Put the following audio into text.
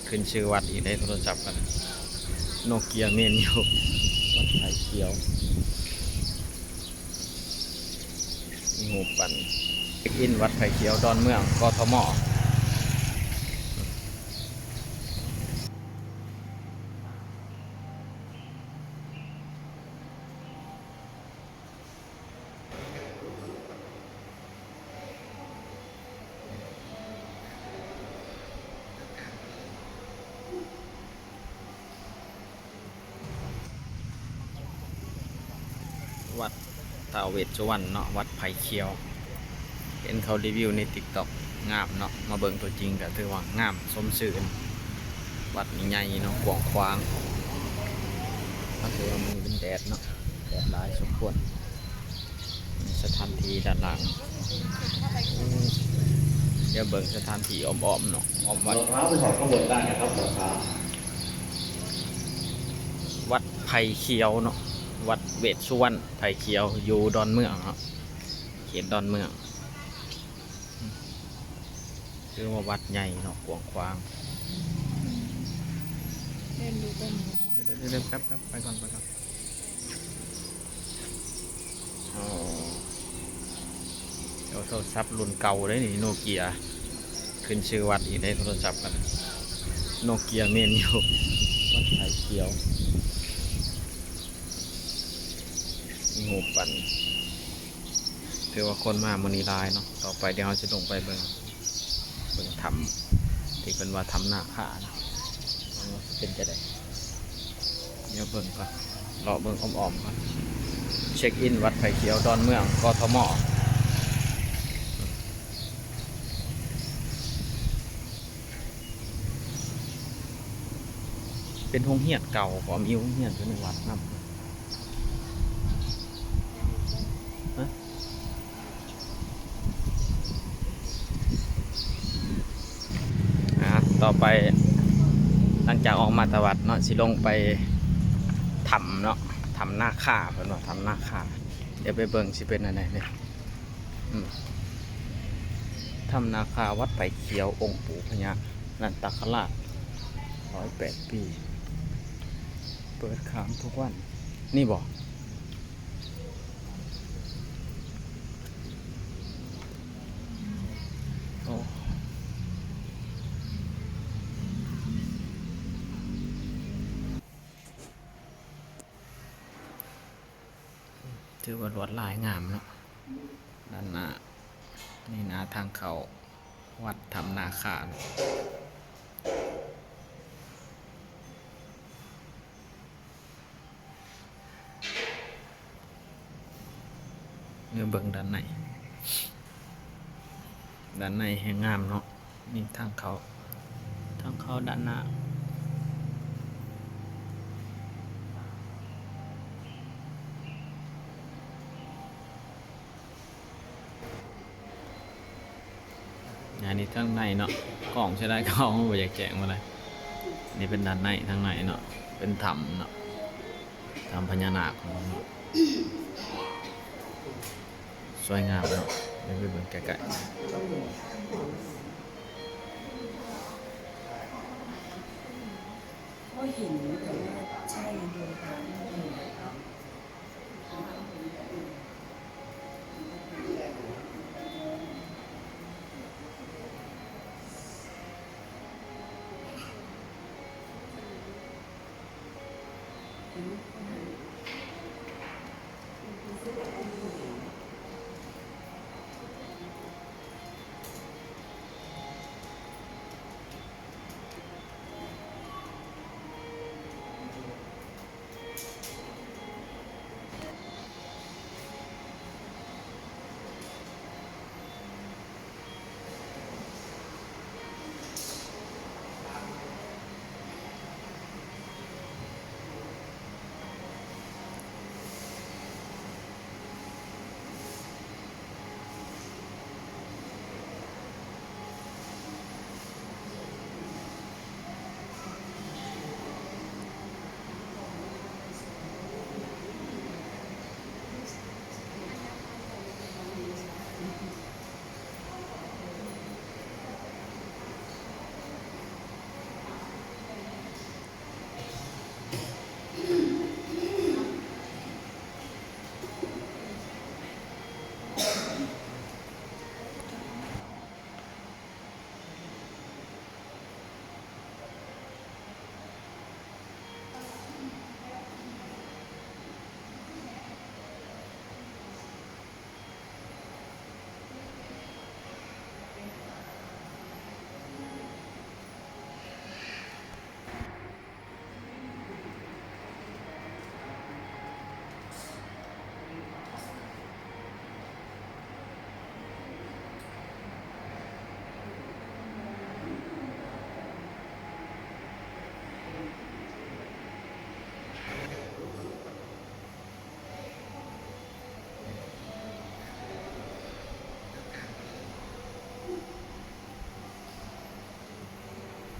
ขึ้นชื่อวัดอีกได้โทรศัพท์กันโนเกียเมนอยู่วัดไผ่เขียวมีหูปั่นเช็คอินวัดไผ่เขียวดอนเมืองกทมวัดท้าวเวสสุวรรณเนาะวัดไผ่เขียวเห็นเขารีวิวในติ๊กต็อกงามเนาะมาเบิ่งตัวจริงก็ถือว่างามสมชื่อวัดนี้ใหญ่เนาะกว้างขวางก็คือว่ามันเป็นแดดเนาะแดดร้ายสมควรสถานที่ด้านหลังเดี๋ยวเบิ่งสถานที่อ้อมๆเนาะอ้อมวัดรองเท้าไปถอดข้างบนได้นะครับรองเท้าวัดไผ่เขียวเนาะวัดเวสสุวรรณไผ่เขียวอยู่ดอนเมืองเนาะเขตดอนเมืองคือว่าวัดใหญ่เนาะกว้างขวางเดี๋ยวแป๊บไปก่อนอ๋อเดี๋ยวโทรศัพท์รุ่นเก่าได้นี่โนเกียขึ้นชื่อวัดอีกได้โทรศัพท์กันโนเกียเมนอยู่วัดไผ่เขียวมีหูปั่นถือว่าคนมามือนีลายเนาะต่อไปเดี๋ยวเราจะลงไปเบิ่งทำที่เป็นว่าทำหน้าขานะเป็นจะได้เดี๋ยวเบิ่งก่อนรอเบิ่งอ้อมๆก่อนเช็คอินวัดไผ่เขียวดอนเมืองกทมเป็นโรงเรียนเก่าของมีโรงเรียนอยู่ในวัดนำต่อไปหลังจากออกมาตะวัดเนาะสิลงไปทำเนาะทำหน้าค่าเพิ่นว่าทำหน้าค่าเดี๋ยวไปเบิ่งสิเป็นอะไรเนี่ยทำหน้าค่าวัดไผ่เขียวองค์ปู่พญานันตนาคราช108 ปีเปิดขามทุกวันนี่บอกถือว่าลวดลายงามเนาะด้านหน้านี่นะทางเขาวัดทำนาคาเนี่ยเบิ่งด้านในแห่งงามเนาะนี่ทางเขาด้านหน้าอันนี้ทั้งในเนาะกล่องใช้ได้กล่องไม่อยากแจกมาเลยนี่เป็นด้านในทั้งในเนาะเป็นถ้ำเนาะถ้ำพญานาคของเราสวยงามเนาะไปเบิ่งไกลก็เห็นแต่ว่าใช่โดยตาไม่เห็น